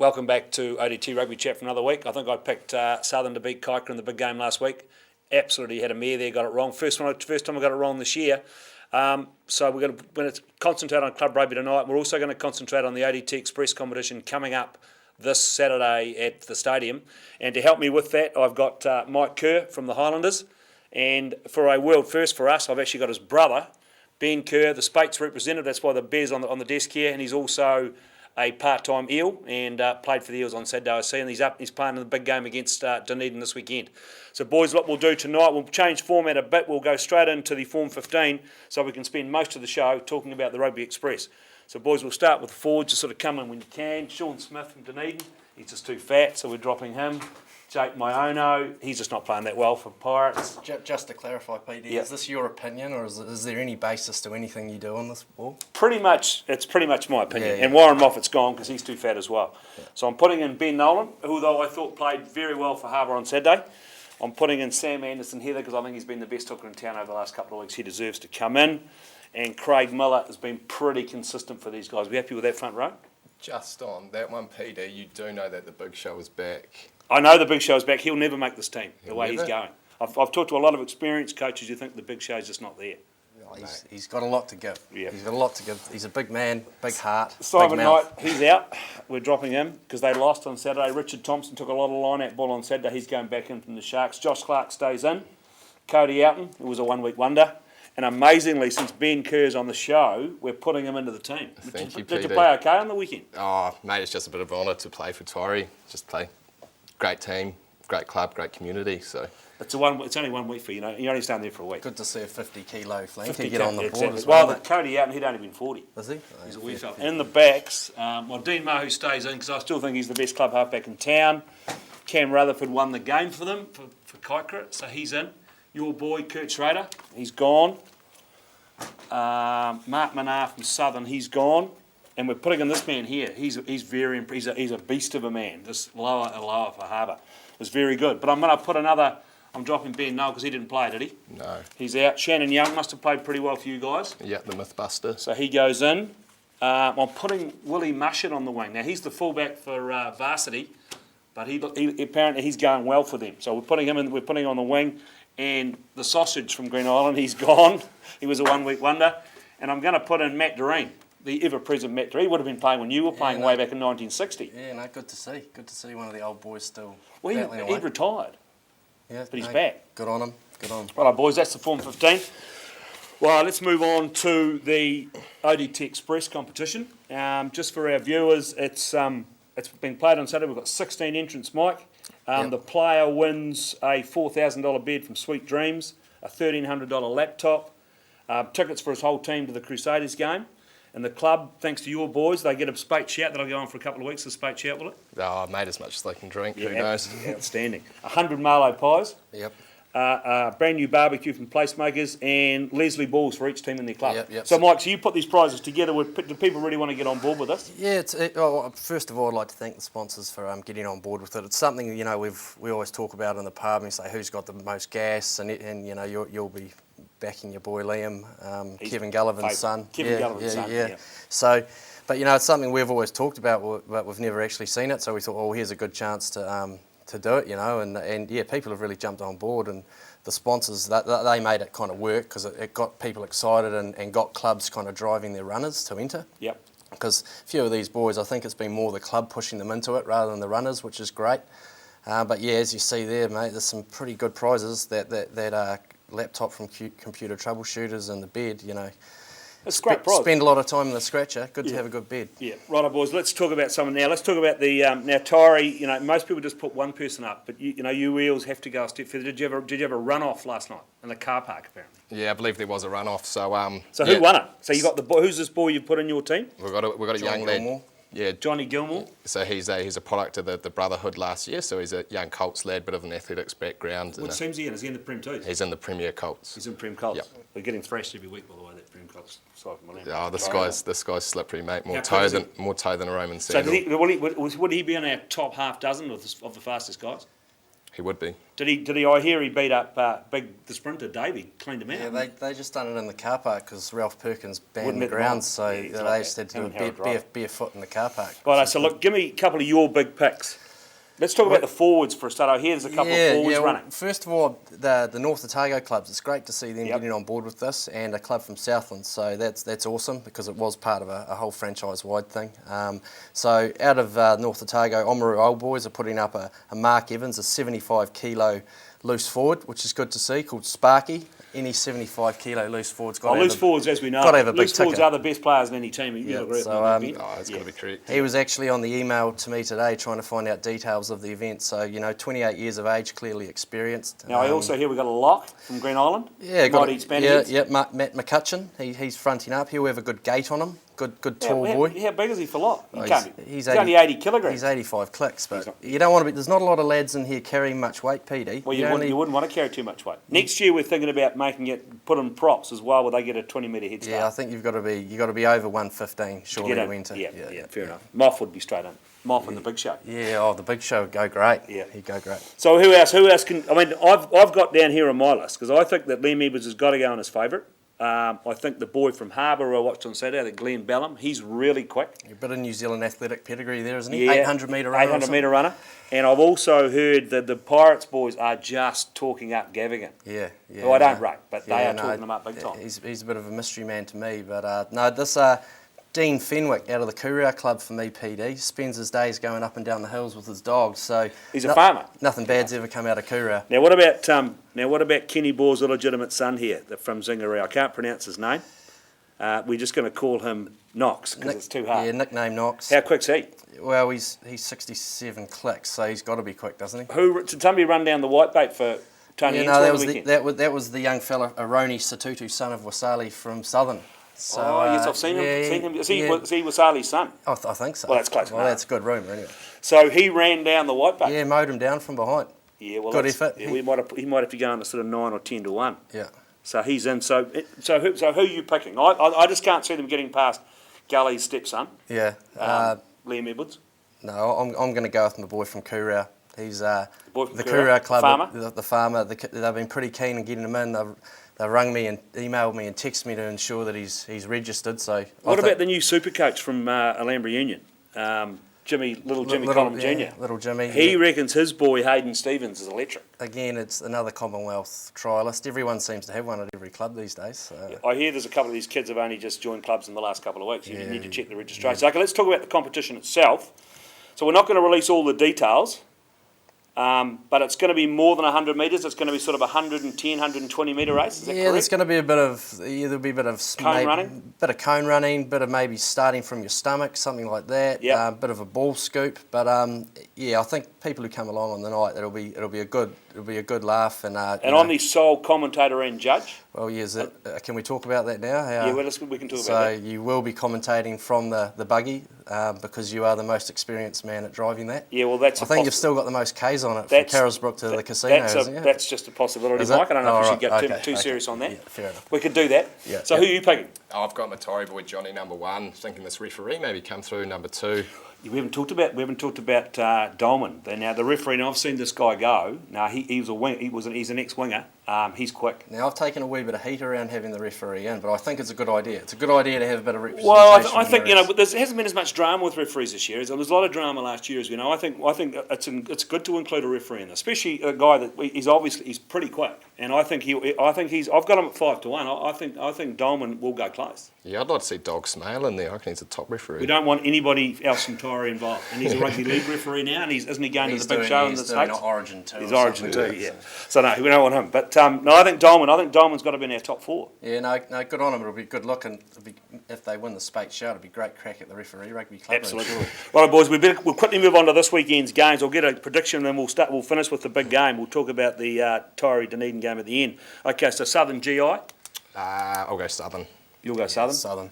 Welcome back to ODT Rugby Chat for another week. I think I picked Southern to beat Kuiper in the big game last week. Absolutely had a mare there, got it wrong. First time I got it wrong this year. So we're going to concentrate on club rugby tonight. We're also going to concentrate on the ODT Express competition coming up this Saturday at the stadium. And to help me with that, I've got Mike Kerr from the Highlanders. And for a world first for us, I've actually got his brother, Ben Kerr, the Speight's representative. That's why the bear's on the desk here. And he's also a part-time Eel and played for the Eels on Saturday, I see, and he's playing in the big game against Dunedin this weekend. So boys, what we'll do tonight, we'll change format a bit. We'll go straight into the Form 15 so we can spend most of the show talking about the Rugby Express. So boys, we'll start with the forwards, just sort of come in when you can. Sean Smith from Dunedin, he's just too fat, so we're dropping him. Jake Miono, he's just not playing that well for Pirates. Just to clarify, PD, Is this your opinion, or is there any basis to anything you do on this ball? It's pretty much my opinion. Yeah. And Warren Moffat's gone because he's too fat as well. Yeah. So I'm putting in Ben Nolan, who though I thought played very well for Harbour on Saturday. I'm putting in Sam Anderson-Heather because I think he's been the best hooker in town over the last couple of weeks. He deserves to come in. And Craig Miller has been pretty consistent for these guys. We happy with that front row? Just on that one, PD, you do know that the Big Show is back. I know the Big Show's back. He'll never make this team the way he's going. I've talked to a lot of experienced coaches who think the Big Show's just not there. He's got a lot to give. Yeah. He's got a lot to give. He's a big man, big heart, Simon big Knight, mouth. he's out. We're dropping him because they lost on Saturday. Richard Thompson took a lot of line-out ball on Saturday. He's going back in from the Sharks. Josh Clark stays in. Cody Oughton, who was a one-week wonder. And amazingly, since Ben Kerr's on the show, we're putting him into the team. Did you play okay on the weekend? Oh, mate, it's just a bit of an honour to play for Tory. Just play. Great team, great club, great community. So it's only 1 week for you. You're only staying there for a week. Good to see a 50-kilo flanker 50 get on the board exactly. as well. Well, Cody Oughton, he'd only been 40. Is he? He's a wee fella. In the backs, Dean Mahu stays in because I still think he's the best club halfback in town. Cam Rutherford won the game for them, for Kuiper, so he's in. Your boy, Kurt Schrader, he's gone. Mark Manar from Southern, he's gone. And we're putting in this man here. He's very impressive. He's a beast of a man. This lower for Harbour is very good. But I'm going to put another. I'm dropping Ben Noel because he didn't play, did he? No. He's out. Shannon Young must have played pretty well for you guys. Yeah, the Mythbuster. So he goes in. I'm putting Willie Mushet on the wing. Now he's the fullback for varsity, but he apparently he's going well for them. So we're putting him in. We're putting him on the wing. And the sausage from Green Island, he's gone. He was a one-week wonder. And I'm going to put in Matt Doreen, the ever-present Matt Doreen. He would have been playing when you were playing way back in 1960. Yeah, no, good to see. Good to see one of the old boys still. Well, he retired. Yeah, but he's back. Good on him. Good on him. Right, boys, that's the Form 15. Well, let's move on to the ODT Express competition. Just for our viewers, it's been played on Saturday. We've got 16 entrants, Mike. The player wins a $4,000 bid from Sweet Dreams, a $1,300 laptop, tickets for his whole team to the Crusaders game. And the club, thanks to your boys, they get a Spate Shout that'll go on for a couple of weeks. The Spate Shout, will it? Oh, made as much as they can drink. Who knows? Outstanding. 100 Marlow pies. Yep. Brand new barbecue from Placemakers and Leslie balls for each team in their club. Yep. So, Mike, so you put these prizes together. Do people really want to get on board with this? Yeah. First of all, I'd like to thank the sponsors for getting on board with it. It's something we always talk about in the pub and say who's got the most gas, and you'll be backing your boy Liam, Kevin Gullivan's son. Kevin Gullivan's son. Yeah. So, but it's something we've always talked about, but we've never actually seen it. So we thought, well, here's a good chance to do it, and people have really jumped on board, and the sponsors, they made it kind of work because it got people excited and got clubs kind of driving their runners to enter. Yep. Because a few of these boys, I think it's been more the club pushing them into it rather than the runners, which is great. But yeah, as you see there, mate, there's some pretty good prizes that are laptop from computer troubleshooters and the bed, It's a great prize. Spend a lot of time in the scratcher. Good to have a good bed. Yeah, righto, boys. Let's talk about someone now. Let's talk about the now Tyree. Most people just put one person up, but you Eels have to go a step further. Did you have a run off last night in the car park? Apparently. Yeah, I believe there was a run off. So who won it? So you got the boy. Who's this boy you put in your team? We've got a young lad. Yeah, Johnny Gilmore. So he's a product of the Brotherhood last year. So he's a young Colts lad, bit of an athletics background. What team's he in? Is he in the Prem too? He's in the Premier Colts. He's in Prem Colts. Yep. We're getting thrashed every week, by the way. That Prem Colts. Oh, this guy's slippery, mate. More toe than a Roman sandal. So would he be in our top half dozen of the fastest guys? He would be. Did he? I hear he beat up the sprinter Davey, cleaned him out. Yeah, they just done it in the car park because Ralph Perkins banned Wouldn't the let them on. grounds, so Yeah, he's they like just that. had to do Him and Harold it barefoot in the car park. Right, so look, give me a couple of your big picks. Let's talk about the forwards for a start. I hear there's a couple of forwards running. First of all, the North Otago clubs, it's great to see them Yep. getting on board with this, and a club from Southland, so that's awesome because it was part of a whole franchise-wide thing. So out of North Otago, Oamaru Old Boys are putting up a Mark Evans, a 75-kilo loose forward, which is good to see, called Sparky. Any 75-kilo loose forward's got to have Loose forwards, as we know, got to have a big loose forwards ticker. are the best players in any team. You Yeah, agree with so, me, Ben? Oh, that's got to be correct. He was actually on the email to me today trying to find out details of the event. So, 28 years of age, clearly experienced. Now, I also hear we've got a lock from Green Island. Yeah, Mighty Spaniards. Matt McCutcheon. He's fronting up. He'll have a good gait on him. Good tall boy. How big is he for lock? He's only 80 kilograms. He's 85 clicks, but you don't want to be. There's not a lot of lads in here carrying much weight, PD. Well, you wouldn't want to carry too much weight. Next year, we're thinking about making it, put in props as well, where they get a 20-metre head start. Yeah, I think you've got to be over 115 surely to enter. Yeah, fair enough. Moff would be straight in. Moff in the big show. Yeah, the big show would go great. Yeah, he'd go great. So who else can? I mean, I've got down here on my list because I think that Liam Edwards has got to go on his favourite. I think the boy from Harbour who I watched on Saturday, the Glenn Bellham, he's really quick. A bit of New Zealand athletic pedigree there, isn't he? Yeah, 800-metre runner. 800-metre runner. And I've also heard that the Pirates boys are just talking up Gavigan. Yeah. Who I don't rate, but they are talking him up big time. He's a bit of a mystery man to me, but this Dean Fenwick out of the Courier Club for me, PD, spends his days going up and down the hills with his dogs. So he's a farmer. Nothing bad's ever come out of Courier. Now what about Kenny Bore's illegitimate son here from Zingaree? I can't pronounce his name. We're just going to call him Knox because it's too hard. Yeah, nickname Knox. How quick's he? Well, he's 67 clicks, so he's got to be quick, doesn't he? Did somebody run down the whitebait for Tony Henshaw on the weekend? That was the young fella, Aroni Satutu, son of Wasali from Southern. So, yes, I've seen him. Is he Wasali's son? I think so. Well, that's close enough. Well, that's a good rumour anyway. So he ran down the whitebait? Yeah, mowed him down from behind. Yeah, well, good effort. Yeah, he might have to go on to sort of 9 or 10 to 1. Yeah. So he's in. So who are you picking? I just can't see them getting past Gully's stepson. Yeah. Liam Edwards. No, I'm going to go with my boy from Courier. He's the Courier Club, the farmer. They've been pretty keen on getting him in. They rung me and emailed me and texted me to ensure that he's registered. So what about the new super coach from Alhambra Union, Jimmy Collum Jr.? Little Jimmy. He reckons his boy Hayden Stevens is electric. Again, it's another Commonwealth trialist. Everyone seems to have one at every club these days. So. I hear there's a couple of these kids have only just joined clubs in the last couple of weeks. You need to check the registration. Okay, let's talk about the competition itself. So we're not going to release all the details. But it's going to be more than 100 metres. It's going to be sort of 110, 120 metre race. Is that correct? There's going to be a bit of cone running, bit of cone running, bit of maybe starting from your stomach, something like that. Yeah, bit of a ball scoop. But I think people who come along on the night, it'll be a good laugh. And I'm the sole commentator and judge. Well, yes. Can we talk about that now? We can talk about that. So you will be commentating from the buggy because you are the most experienced man at driving that. Yeah, well, I think you've still got the most Ks on it from Carrollsbrook to the casino, isn't it? That's just a possibility, Mike. I don't know if we should get too serious on that. Yeah, fair enough. We could do that. Yeah. So who are you picking? I've got my Tory boy Johnny number 1. Thinking this referee maybe come through number 2. We haven't talked about Dolman. Now the referee. Now I've seen this guy go. Now he was a wing. He's an ex-winger. He's quick. Now I've taken a wee bit of heat around having the referee in, but I think it's a good idea. It's a good idea to have a bit of representation. Well, I think but there hasn't been as much drama with referees this year. There was a lot of drama last year, as we know. I think it's good to include a referee in this, especially a guy that he's pretty quick, and I've got him at 5 to 1. I think Dolman will go close. Yeah, I'd like to see Dog Smale in there. I reckon he's a top referee. We don't want anybody else from Tory involved, and he's a rugby league referee now, and isn't he going to the big show in the States? Origin 2. He's Origin 2, yeah. So no, we don't want him. But no, I think Dolman's got to be in our top 4. Yeah, no, good on him. It'll be good look, and if they win the Spate show, it'll be great crack at the referee rugby club. Absolutely. Right, boys, we'll quickly move on to this weekend's games. I'll get a prediction, and then we'll finish with the big game. We'll talk about the Tory Dunedin game at the end. Okay, so Southern GI. I'll go Southern. You'll go Southern. Southern.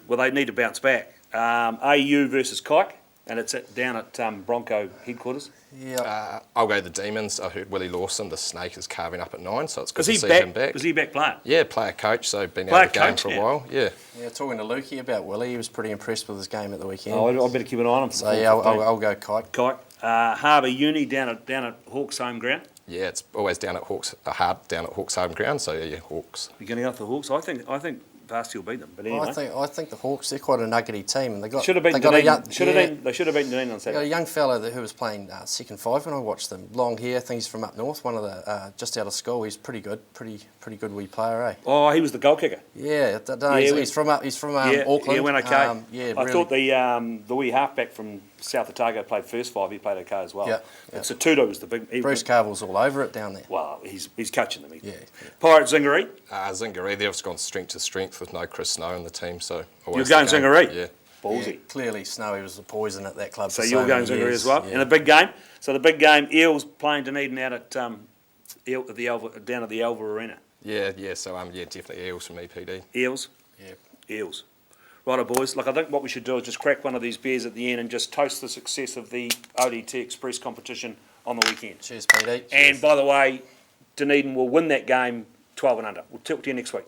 Well, they need to bounce back. AU versus Kike, and it's down at Bronco headquarters. Yeah. I'll go the Demons. I heard Willie Lawson, the Snake, is carving up at 9, so it's good to see him back. Was he back playing? Yeah, player coach, so been out of the game for a while. Yeah. Yeah, talking to Lukey about Willie, he was pretty impressed with his game at the weekend. Oh, I better keep an eye on him. So yeah, I'll go Kike. Kike. Harbour Uni down at Hawks home ground. Yeah, it's always down at Hawks, hard down at Hawks home ground. So yeah, Hawks. You're going to go for the Hawks? I think Varsity will beat them. But anyway, I think the Hawks, they're quite a nuggety team, and they got should have beaten Dunedin. They should have beaten Dunedin on They got a Saturday. young fella who was playing second five when I watched them. Long hair, I think he's from up north. One of the just out of school. He's pretty good, pretty good wee player, eh? Oh, he was the goal kicker. Yeah, he's from Auckland. Yeah, went okay. Yeah, I really. thought the wee halfback from South Otago played first five. He played okay as well. Yeah, And Satudo was the big. Bruce Carville's all over it down there. Well, he's coaching them. Yeah. Pirates Zingaree. Zingaree, they've just gone strength to strength with no Chris Snow in the team. So You're going Zingaree? Yeah. Ballsy. Yeah, clearly, Snowy was the poison at that club. So for you're going many Zingaree years. as well. Yeah. And the big game. So the big game, Eels playing Dunedin out at down at the Alva Arena. Yeah. So definitely Eels from EPD. Eels. Yeah. Eels. Righto, boys. Look, I think what we should do is just crack one of these beers at the end and just toast the success of the ODT Express competition on the weekend. Cheers, PD. And by the way, Dunedin will win that game 12 and under. We'll talk to you next week.